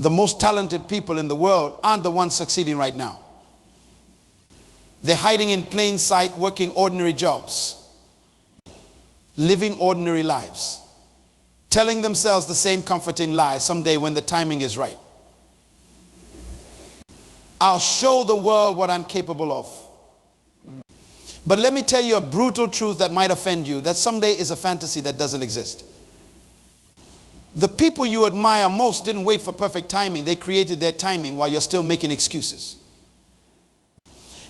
The most talented people in the world aren't the ones succeeding right now. They're hiding in plain sight, working ordinary jobs, living ordinary lives, telling themselves the same comforting lie: someday when the timing is right, I'll show the world what I'm capable of. But let me tell you a brutal truth that might offend you, that someday is a fantasy that doesn't exist. The people you admire most didn't wait for perfect timing. They created their timing while you're still making excuses.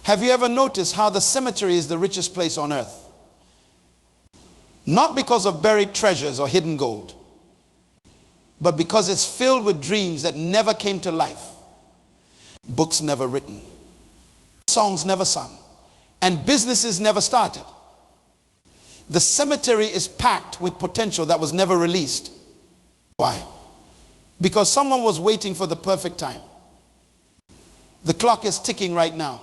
Have you ever noticed how the cemetery is the richest place on earth? Not because of buried treasures or hidden gold, but because it's filled with dreams that never came to life, books never written, songs never sung, and businesses never started. The cemetery is packed with potential that was never released. Why? Because someone was waiting for the perfect time. The clock is ticking right now.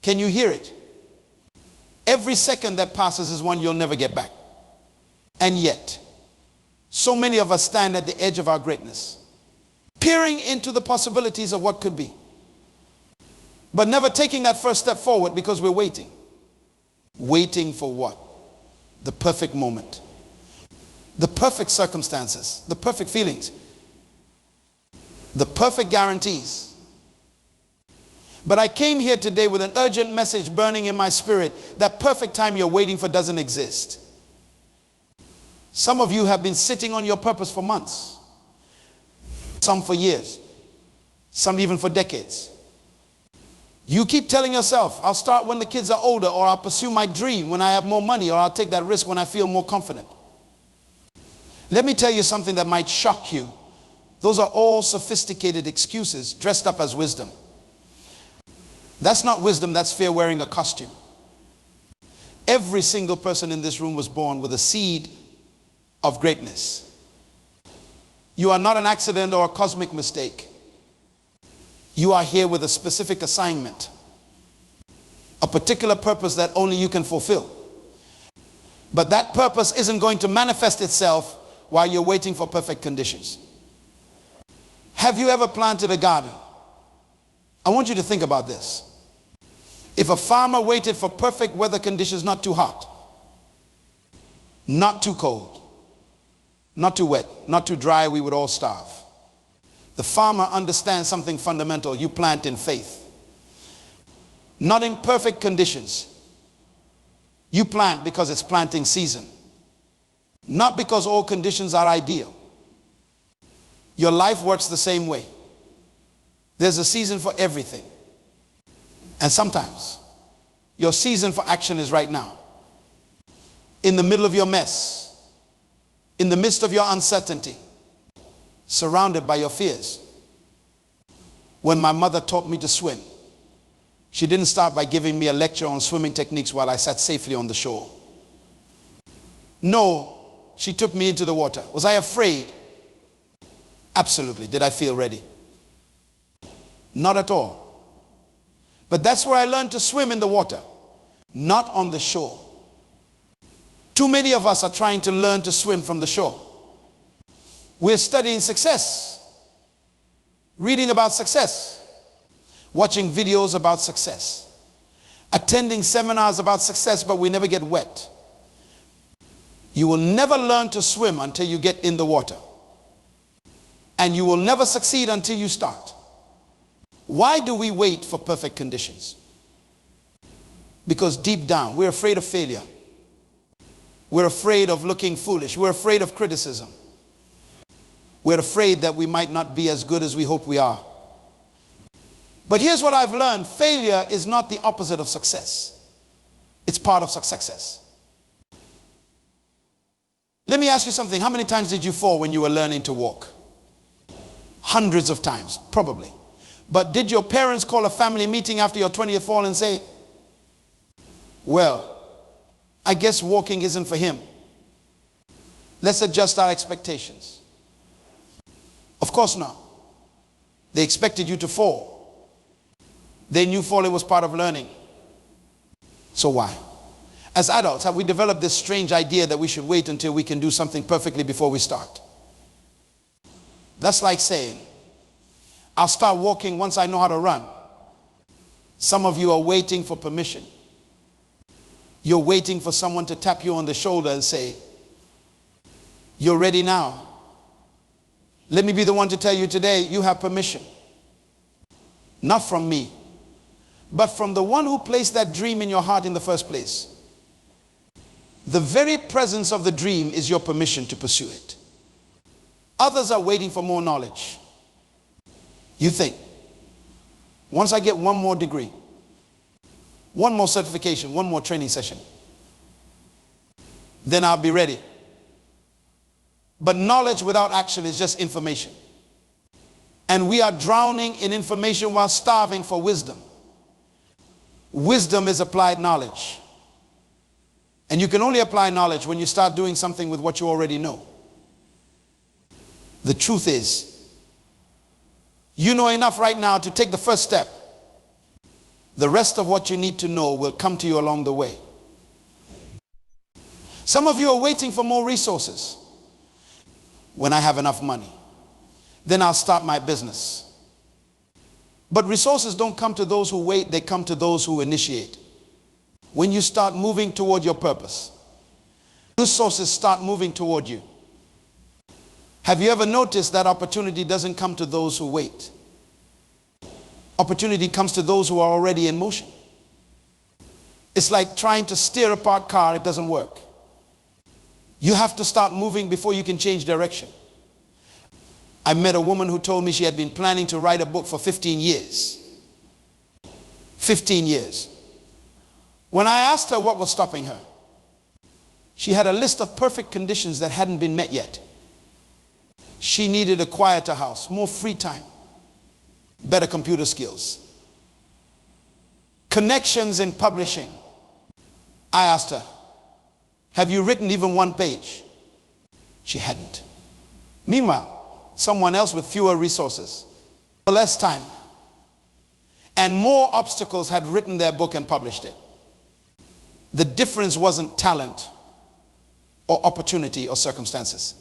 Can you hear it? Every second that passes is one you'll never get back. And yet, so many of us stand at the edge of our greatness, peering into the possibilities of what could be, but never taking that first step forward because we're waiting. Waiting for what? The perfect moment, the perfect circumstances, the perfect feelings, the perfect guarantees. But I came here today with an urgent message burning in my spirit. That perfect time you're waiting for doesn't exist. Some of you have been sitting on your purpose for months, some for years, some even for decades. You keep telling yourself, I'll start when the kids are older, or I'll pursue my dream when I have more money, or I'll take that risk when I feel more confident. Let me tell you something that might shock you. Those are all sophisticated excuses dressed up as wisdom. That's not wisdom, that's fear wearing a costume. Every single person in this room was born with a seed of greatness. You are not an accident or a cosmic mistake. You are here with a specific assignment, a particular purpose that only you can fulfill. But that purpose isn't going to manifest itself while you're waiting for perfect conditions. Have you ever planted a garden? I want you to think about this. If a farmer waited for perfect weather conditions, not too hot, not too cold, not too wet, not too dry, we would all starve. The farmer understands something fundamental. You plant in faith. Not in perfect conditions. You plant because it's planting season. Not because all conditions are ideal. Your life works the same way. There's a season for everything. And sometimes your season for action is right now. In the middle of your mess, in the midst of your uncertainty, surrounded by your fears. When my mother taught me to swim, she didn't start by giving me a lecture on swimming techniques while I sat safely on the shore. No, she took me into the water. Was I afraid? Absolutely. Did I feel ready? Not at all. But that's where I learned to swim, in the water, not on the shore. Too many of us are trying to learn to swim from the shore. We're studying success, reading about success, watching videos about success, attending seminars about success, but we never get wet. You will never learn to swim until you get in the water. And you will never succeed until you start. Why do we wait for perfect conditions? Because deep down, we're afraid of failure. We're afraid of looking foolish. We're afraid of criticism. We're afraid that we might not be as good as we hope we are. But here's what I've learned. Failure is not the opposite of success. It's part of success. Let me ask you something. How many times did you fall when you were learning to walk? Hundreds of times, probably. But did your parents call a family meeting after your 20th fall and say, well, I guess walking isn't for him. Let's adjust our expectations. Of course not. They expected you to fall. They knew falling was part of learning. So why? As adults, have we developed this strange idea that we should wait until we can do something perfectly before we start? That's like saying, I'll start walking once I know how to run. Some of you are waiting for permission. You're waiting for someone to tap you on the shoulder and say, you're ready now. Let me be the one to tell you today, you have permission. Not from me, but from the one who placed that dream in your heart in the first place. The very presence of the dream is your permission to pursue it. Others are waiting for more knowledge. You think, once I get one more degree, one more certification, one more training session, then I'll be ready. But knowledge without action is just information. And we are drowning in information while starving for wisdom. Wisdom is applied knowledge. And you can only apply knowledge when you start doing something with what you already know. The truth is, you know enough right now to take the first step. The rest of what you need to know will come to you along the way. Some of you are waiting for more resources. When I have enough money, then I'll start my business. But resources don't come to those who wait, they come to those who initiate. When you start moving toward your purpose, resources start moving toward you. Have you ever noticed that opportunity doesn't come to those who wait? Opportunity comes to those who are already in motion. It's like trying to steer a parked car, it doesn't work. You have to start moving before you can change direction. I met a woman who told me she had been planning to write a book for 15 years. 15 years. When I asked her what was stopping her, she had a list of perfect conditions that hadn't been met yet. She needed a quieter house, more free time, better computer skills, connections in publishing. I asked her, have you written even one page? She hadn't. Meanwhile, someone else with fewer resources, less time, and more obstacles had written their book and published it. The difference wasn't talent or opportunity or circumstances.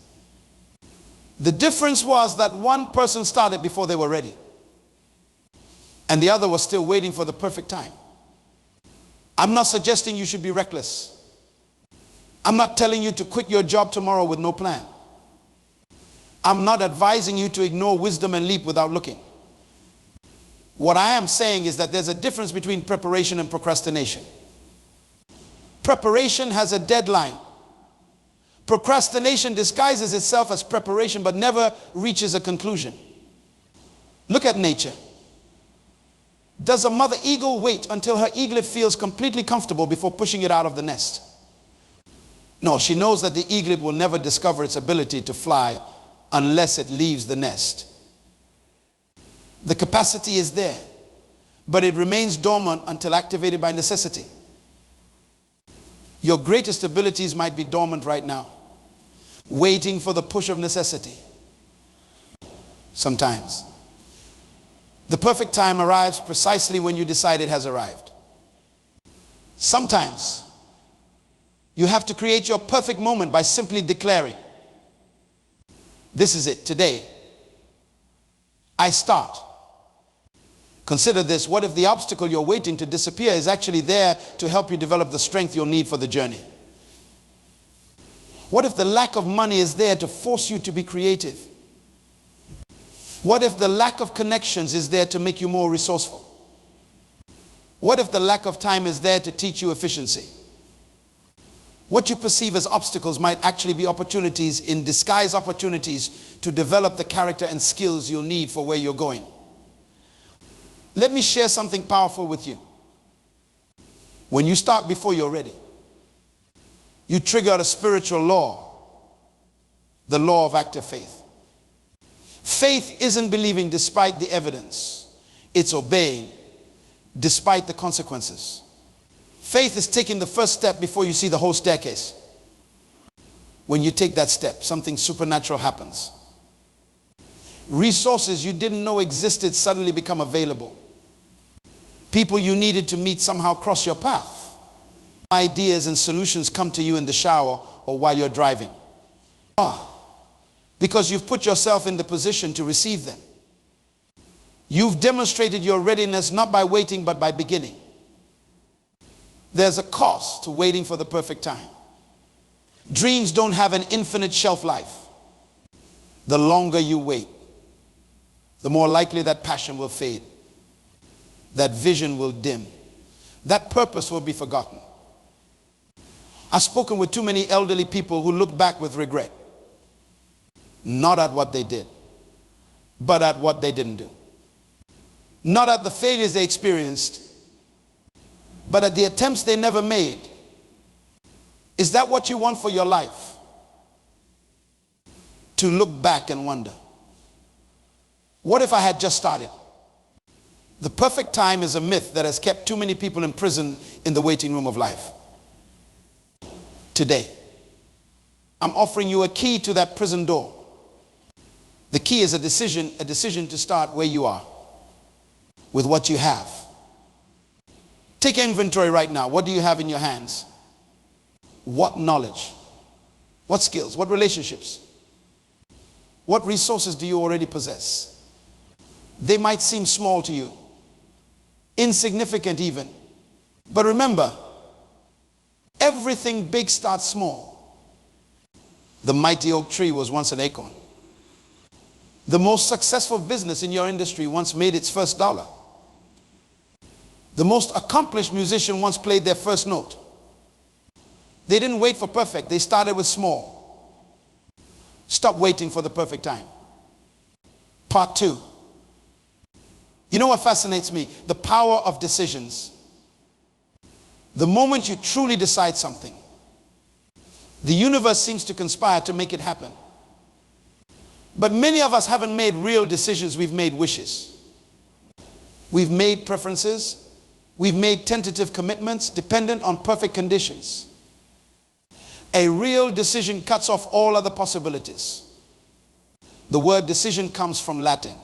The difference was that one person started before they were ready, and the other was still waiting for the perfect time. I'm not suggesting you should be reckless. I'm not telling you to quit your job tomorrow with no plan. I'm not advising you to ignore wisdom and leap without looking. What I am saying is that there's a difference between preparation and procrastination. Preparation has a deadline. Procrastination disguises itself as preparation but never reaches a conclusion. Look at nature. Does a mother eagle wait until her eaglet feels completely comfortable before pushing it out of the nest? No, she knows that the eaglet will never discover its ability to fly unless it leaves the nest. The capacity is there, but it remains dormant until activated by necessity. Your greatest abilities might be dormant right now, waiting for the push of necessity. Sometimes the perfect time arrives precisely when you decide it has arrived. Sometimes you have to create your perfect moment by simply declaring, this is it, today I start. Consider this. What if the obstacle you're waiting to disappear is actually there to help you develop the strength you'll need for the journey? What if the lack of money is there to force you to be creative? What if the lack of connections is there to make you more resourceful? What if the lack of time is there to teach you efficiency? What you perceive as obstacles might actually be opportunities in disguise, opportunities to develop the character and skills you'll need for where you're going. Let me share something powerful with you. When you start before you're ready, you trigger a spiritual law, the law of active faith. Faith isn't believing despite the evidence. It's obeying despite the consequences. Faith is taking the first step before you see the whole staircase. When you take that step, something supernatural happens. Resources you didn't know existed suddenly become available. People you needed to meet somehow cross your path. Ideas and solutions come to you in the shower or while you're driving. Because you've put yourself in the position to receive them. You've demonstrated your readiness not by waiting but by beginning. There's a cost to waiting for the perfect time. Dreams don't have an infinite shelf life. The longer you wait, the more likely that passion will fade, that vision will dim, that purpose will be forgotten. I've spoken with too many elderly people who look back with regret, not at what they did, but at what they didn't do. Not at the failures they experienced, but at the attempts they never made. Is that what you want for your life? To look back and wonder, what if I had just started? The perfect time is a myth that has kept too many people imprisoned in the waiting room of life. Today, I'm offering you a key to that prison door. The key is a decision to start where you are, with what you have. Take inventory right now. What do you have in your hands? What knowledge? What skills? What relationships? What resources do you already possess? They might seem small to you, insignificant even. But remember, everything big starts small. The mighty oak tree was once an acorn. The most successful business in your industry once made its first dollar. The most accomplished musician once played their first note. They didn't wait for perfect. They started with small. Stop waiting for the perfect time. Part 2. You know what fascinates me? The power of decisions. The moment you truly decide something, the universe seems to conspire to make it happen. But many of us haven't made real decisions. We've made wishes. We've made preferences. We've made tentative commitments dependent on perfect conditions. A real decision cuts off all other possibilities. The word decision comes from Latin,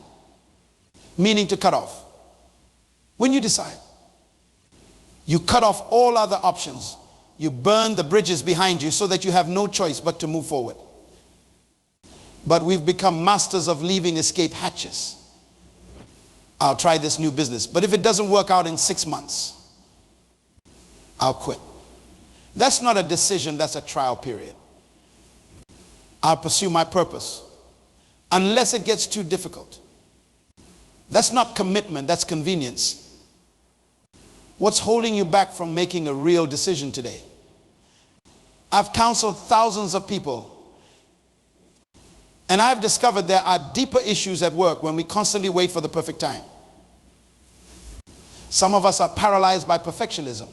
meaning to cut off. When you decide, you cut off all other options. You burn the bridges behind you so that you have no choice but to move forward. But we've become masters of leaving escape hatches. I'll try this new business, but if it doesn't work out in 6 months, I'll quit. That's not a decision, that's a trial period. I'll pursue my purpose unless it gets too difficult. That's not commitment, that's convenience. What's holding you back from making a real decision today? I've counseled thousands of people, and I've discovered there are deeper issues at work when we constantly wait for the perfect time. Some of us are paralyzed by perfectionism.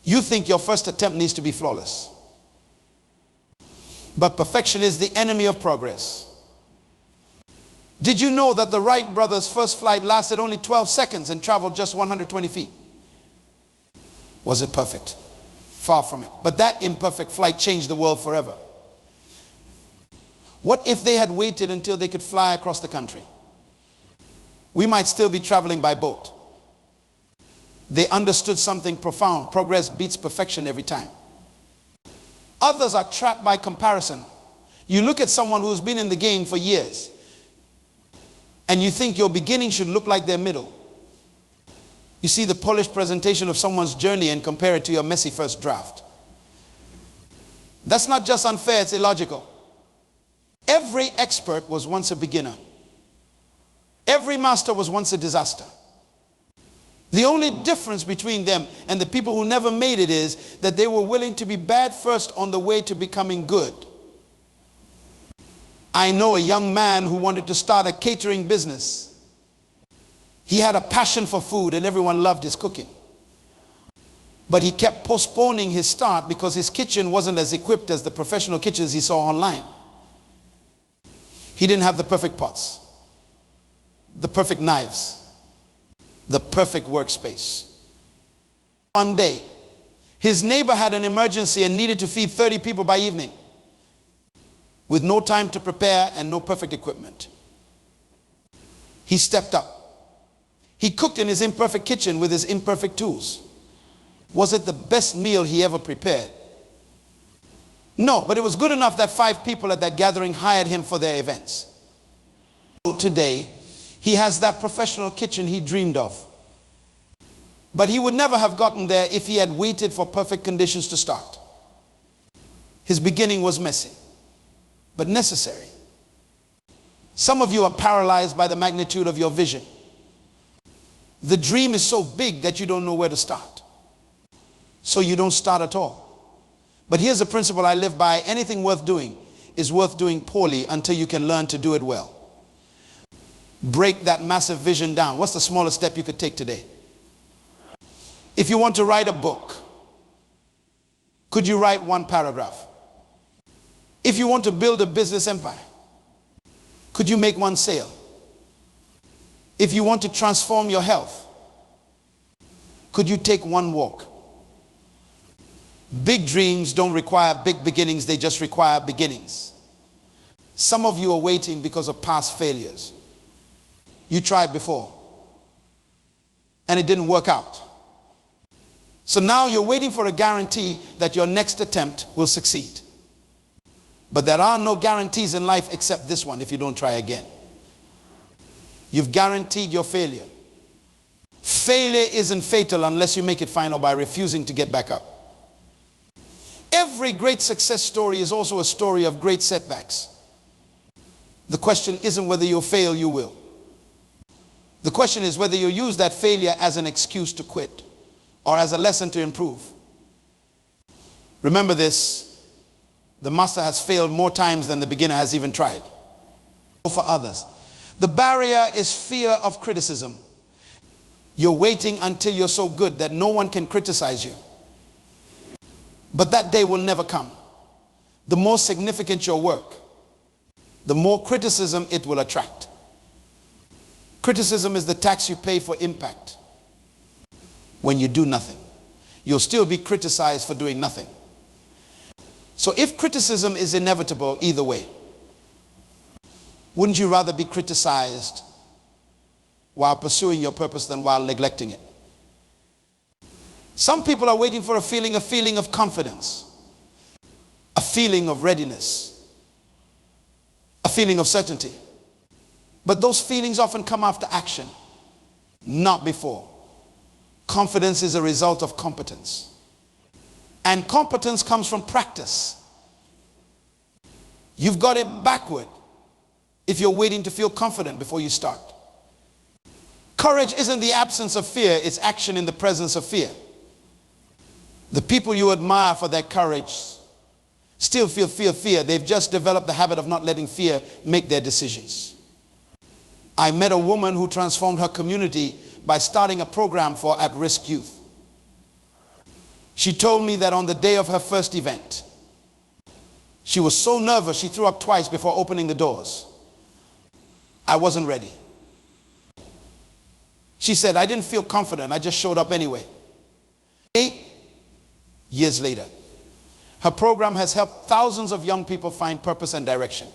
You think your first attempt needs to be flawless. But perfection is the enemy of progress. Did you know that the Wright brothers' first flight lasted only 12 seconds and traveled just 120 feet? Was it perfect? Far from it. But that imperfect flight changed the world forever. What if they had waited until they could fly across the country? We might still be traveling by boat. They understood something profound. Progress beats perfection every time. Others are trapped by comparison. You look at someone who's been in the game for years, and you think your beginning should look like their middle. You see the polished presentation of someone's journey and compare it to your messy first draft. That's not just unfair, it's illogical. Every expert was once a beginner. Every master was once a disaster. The only difference between them and the people who never made it is that they were willing to be bad first on the way to becoming good. I know a young man who wanted to start a catering business. He had a passion for food and everyone loved his cooking. But he kept postponing his start because his kitchen wasn't as equipped as the professional kitchens he saw online. He didn't have the perfect pots, the perfect knives, the perfect workspace. One day, his neighbor had an emergency and needed to feed 30 people by evening, with no time to prepare and no perfect equipment. He stepped up. He cooked in his imperfect kitchen with his imperfect tools. Was it the best meal he ever prepared? No, but it was good enough that 5 people at that gathering hired him for their events. Today, He has that professional kitchen he dreamed of. But he would never have gotten there if he had waited for perfect conditions to start. His beginning was messy, but necessary. Some of you are paralyzed by the magnitude of your vision. The dream is so big that you don't know where to start. So you don't start at all. But here's a principle I live by. Anything worth doing is worth doing poorly until you can learn to do it well. Break that massive vision down. What's the smallest step you could take today? If you want to write a book, could you write one paragraph? If you want to build a business empire, could you make one sale? If you want to transform your health, could you take one walk? Big dreams don't require big beginnings, they just require beginnings. Some of you are waiting because of past failures. You tried before and it didn't work out. So now you're waiting for a guarantee that your next attempt will succeed. But there are no guarantees in life except this one if you don't try again. You've guaranteed your failure. Failure isn't fatal unless you make it final by refusing to get back up. Every great success story is also a story of great setbacks. The question isn't whether you'll fail, you will. The question is whether you use that failure as an excuse to quit or as a lesson to improve. Remember this, the master has failed more times than the beginner has even tried. For others, the barrier is fear of criticism. You're waiting until you're so good that no one can criticize you. But that day will never come. The more significant your work, the more criticism it will attract. Criticism is the tax you pay for impact. When you do nothing, you'll still be criticized for doing nothing. So if criticism is inevitable either way, wouldn't you rather be criticized while pursuing your purpose than while neglecting it? Some people are waiting for a feeling of confidence, a feeling of readiness, a feeling of certainty. But those feelings often come after action, not before. Confidence is a result of competence. And competence comes from practice. You've got it backward if you're waiting to feel confident before you start. Courage isn't the absence of fear, it's action in the presence of fear. The people you admire for their courage still feel fear. They've just developed the habit of not letting fear make their decisions. I met a woman who transformed her community by starting a program for at-risk youth. She told me that on the day of her first event, she was so nervous she threw up twice before opening the doors. I wasn't ready. She said, I didn't feel confident, I just showed up anyway. 8 years later, her program has helped thousands of young people find purpose and direction.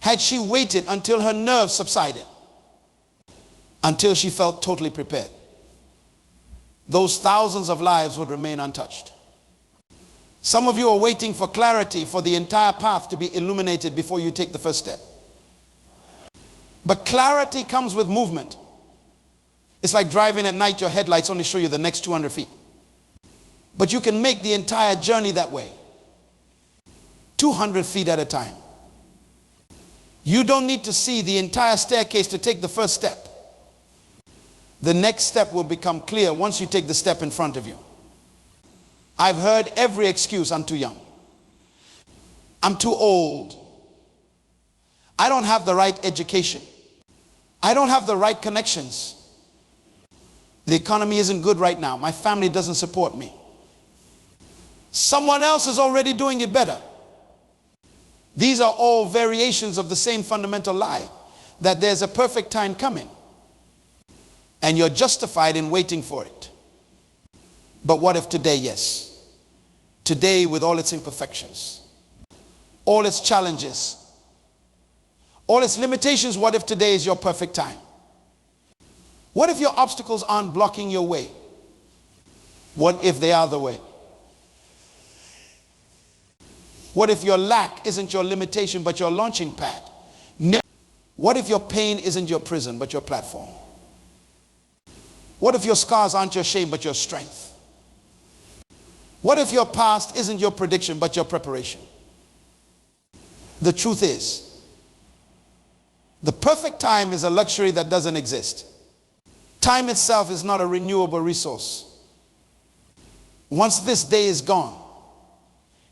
Had she waited until her nerves subsided, until she felt totally prepared, those thousands of lives would remain untouched. Some of you are waiting for clarity for the entire path to be illuminated before you take the first step. But clarity comes with movement. It's like driving at night, your headlights only show you the next 200 feet. But you can make the entire journey that way, 200 feet at a time. You don't need to see the entire staircase to take the first step. The next step will become clear once you take the step in front of you. I've heard every excuse. I'm too young. I'm too old. I don't have the right education. I don't have the right connections. The economy isn't good right now. My family doesn't support me. Someone else is already doing it better. These are all variations of the same fundamental lie, that there's a perfect time coming and you're justified in waiting for it. But what if today? Yes. Today, with all its imperfections, all its challenges, all its limitations, what if today is your perfect time? What if your obstacles aren't blocking your way? What if they are the way? What if your lack isn't your limitation but your launching pad? What if your pain isn't your prison, but your platform? What if your scars aren't your shame, but your strength? What if your past isn't your prediction, but your preparation? The truth is, the perfect time is a luxury that doesn't exist. Time itself is not a renewable resource. Once this day is gone,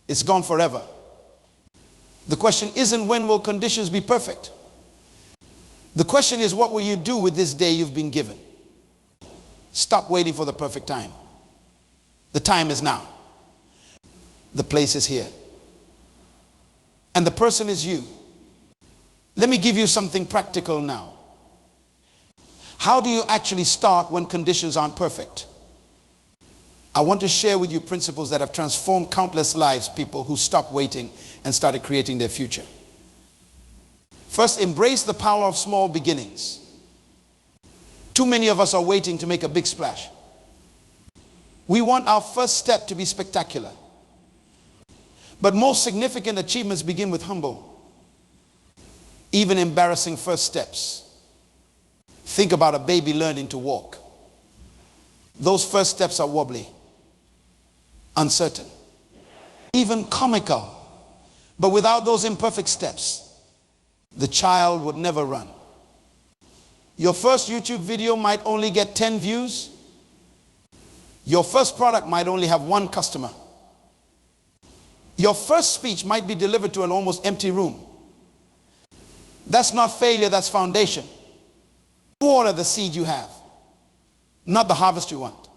it's gone forever. The question isn't when will conditions be perfect. The question is, what will you do with this day you've been given? Stop waiting for the perfect time. The time is now. The place is here. And the person is you. Let me give you something practical now. How do you actually start when conditions aren't perfect? I want to share with you principles that have transformed countless lives, people who stopped waiting and started creating their future. First, embrace the power of small beginnings. Too many of us are waiting to make a big splash. We want our first step to be spectacular. But most significant achievements begin with humble, even embarrassing first steps. Think about a baby learning to walk. Those first steps are wobbly, uncertain, even comical. But without those imperfect steps, the child would never run. Your first YouTube video might only get 10 views. Your first product might only have 1 customer. Your first speech might be delivered to an almost empty room. That's not failure, that's foundation. Water the seed you have, not the harvest you want.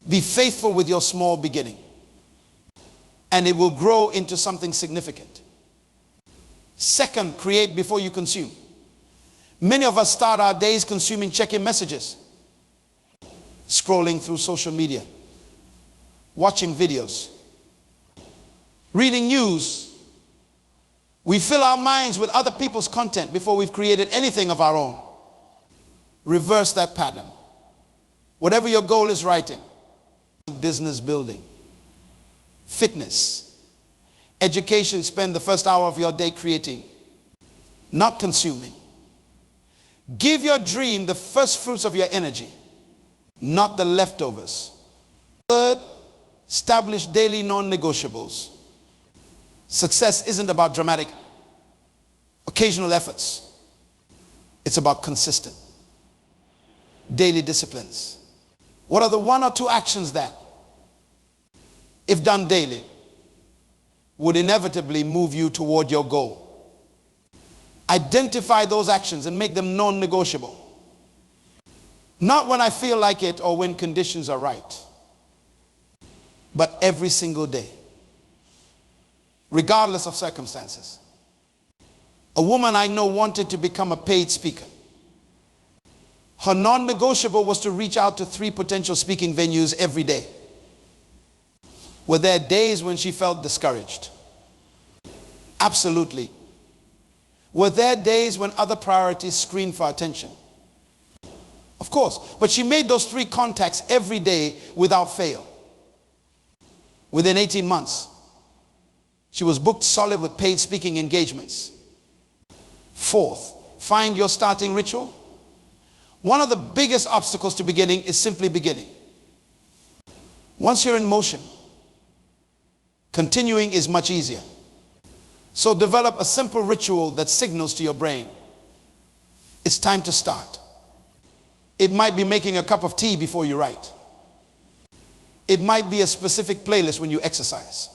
Be faithful with your small beginning, and it will grow into something significant. Second, create before you consume. Many of us start our days consuming check-in messages, scrolling through social media, watching videos, reading news. We fill our minds with other people's content before we've created anything of our own. Reverse that pattern. Whatever your goal is, writing, business building, fitness, education, spend the first hour of your day creating, not consuming. Give your dream the first fruits of your energy, not the leftovers. Third, establish daily non-negotiables. Success isn't about dramatic, occasional efforts. It's about consistent, daily disciplines. What are the 1 or 2 actions that, if done daily, would inevitably move you toward your goal? Identify those actions and make them non-negotiable. Not when I feel like it or when conditions are right, but every single day, regardless of circumstances. A woman I know wanted to become a paid speaker. Her non-negotiable was to reach out to 3 potential speaking venues every day. Were there days when she felt discouraged? Absolutely. Were there days when other priorities screamed for attention? Of course. But she made those 3 contacts every day without fail. Within 18 months, she was booked solid with paid speaking engagements. Fourth, find your starting ritual. One of the biggest obstacles to beginning is simply beginning. Once you're in motion, continuing is much easier. So develop a simple ritual that signals to your brain, it's time to start. It might be making a cup of tea before you write. It might be a specific playlist when you exercise.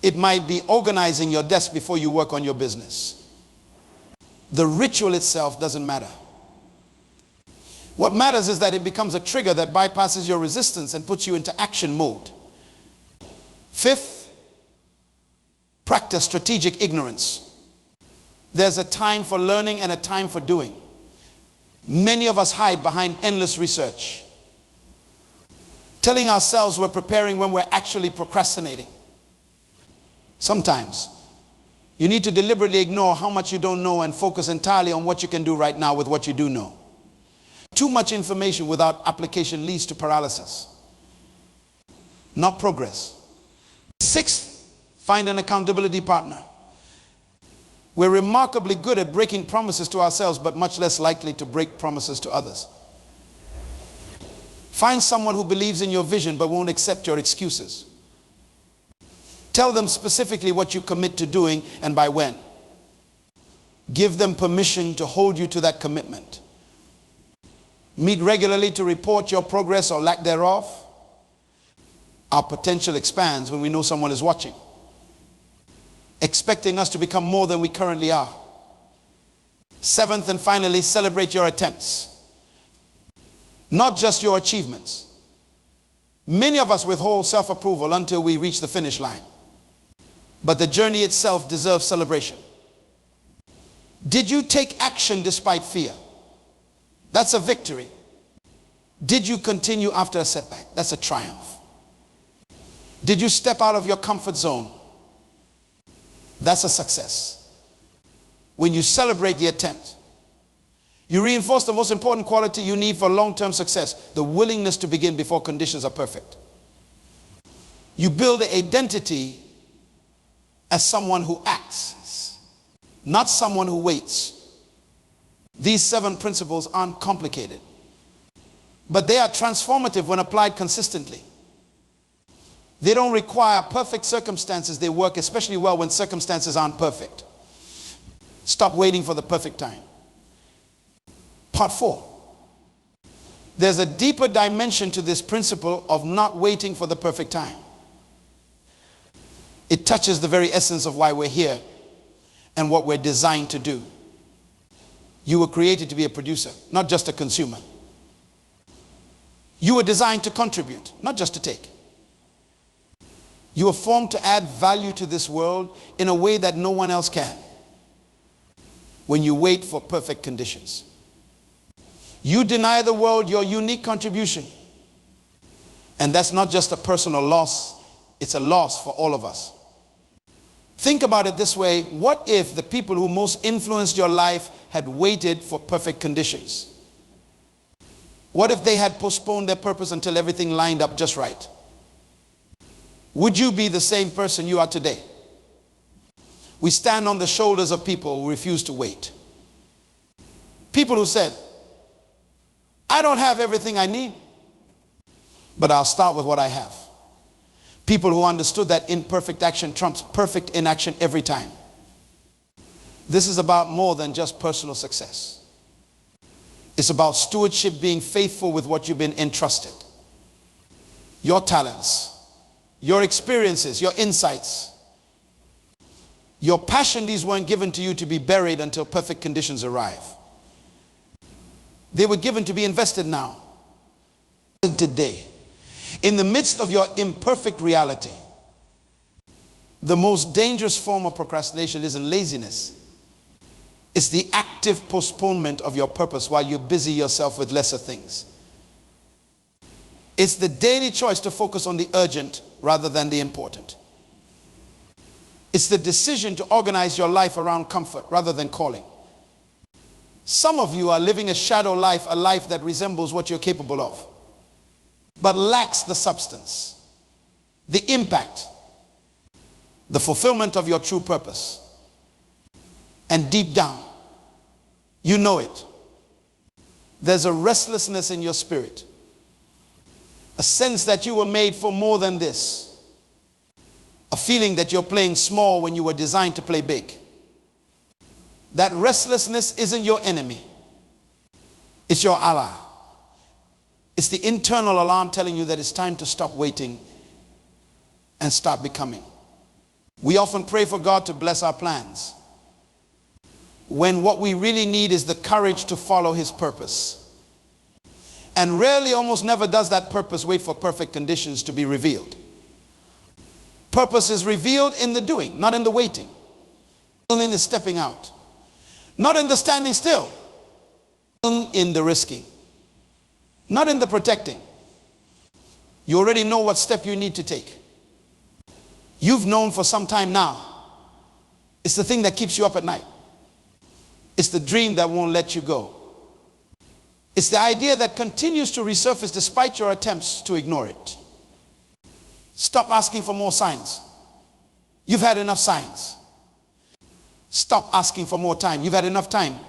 It might be organizing your desk before you work on your business. The ritual itself doesn't matter. What matters is that it becomes a trigger that bypasses your resistance and puts you into action mode. Fifth, practice strategic ignorance. There's a time for learning and a time for doing. Many of us hide behind endless research, telling ourselves we're preparing when we're actually procrastinating. Sometimes you need to deliberately ignore how much you don't know and focus entirely on what you can do right now with what you do know. Too much information without application leads to paralysis, not progress. Sixth, find an accountability partner. We're remarkably good at breaking promises to ourselves, but much less likely to break promises to others. Find someone who believes in your vision but won't accept your excuses. Tell them specifically what you commit to doing and by when. Give them permission to hold you to that commitment. Meet regularly to report your progress or lack thereof. Our potential expands when we know someone is watching, expecting us to become more than we currently are. Seventh and finally, celebrate your attempts, not just your achievements. Many of us withhold self-approval until we reach the finish line, but the journey itself deserves celebration. Did you take action despite fear? That's a victory. Did you continue after a setback? That's a triumph. Did you step out of your comfort zone? That's a success. When you celebrate the attempt, you reinforce the most important quality you need for long-term success, the willingness to begin before conditions are perfect. You build an identity as someone who acts, not someone who waits. These 7 principles aren't complicated, but they are transformative when applied consistently. They don't require perfect circumstances. They work especially well when circumstances aren't perfect. Stop waiting for the perfect time. Part 4. There's a deeper dimension to this principle of not waiting for the perfect time. It touches the very essence of why we're here and what we're designed to do. You were created to be a producer, not just a consumer. You were designed to contribute, not just to take. You were formed to add value to this world in a way that no one else can. When you wait for perfect conditions, you deny the world your unique contribution. And that's not just a personal loss, it's a loss for all of us. Think about it this way. What if the people who most influenced your life had waited for perfect conditions? What if they had postponed their purpose until everything lined up just right? Would you be the same person you are today? We stand on the shoulders of people who refuse to wait. People who said, I don't have everything I need, but I'll start with what I have. People who understood that imperfect action trumps perfect inaction every time. This is about more than just personal success. It's about stewardship, being faithful with what you've been entrusted. Your talents, your experiences, your insights, your passion, these weren't given to you to be buried until perfect conditions arrive. They were given to be invested now, today. In the midst of your imperfect reality, the most dangerous form of procrastination isn't laziness. It's the active postponement of your purpose while you busy yourself with lesser things. It's the daily choice to focus on the urgent rather than the important. It's the decision to organize your life around comfort rather than calling. Some of you are living a shadow life, a life that resembles what you're capable of, but lacks the substance, the impact, the fulfillment of your true purpose. And deep down, you know it. There's a restlessness in your spirit, a sense that you were made for more than this, a feeling that you're playing small when you were designed to play big. That restlessness isn't your enemy. It's your ally. It's the internal alarm telling you that it's time to stop waiting and start becoming. We often pray for God to bless our plans, when what we really need is the courage to follow his purpose. And rarely, almost never, does that purpose wait for perfect conditions to be revealed. Purpose is revealed in the doing, not in the waiting. Not in the stepping out. Not in the standing still. In the risking. Not in the protecting. You already know what step you need to take. You've known for some time now. It's the thing that keeps you up at night. It's the dream that won't let you go. It's the idea that continues to resurface despite your attempts to ignore it. Stop asking for more signs. You've had enough signs. Stop asking for more time. You've had enough time.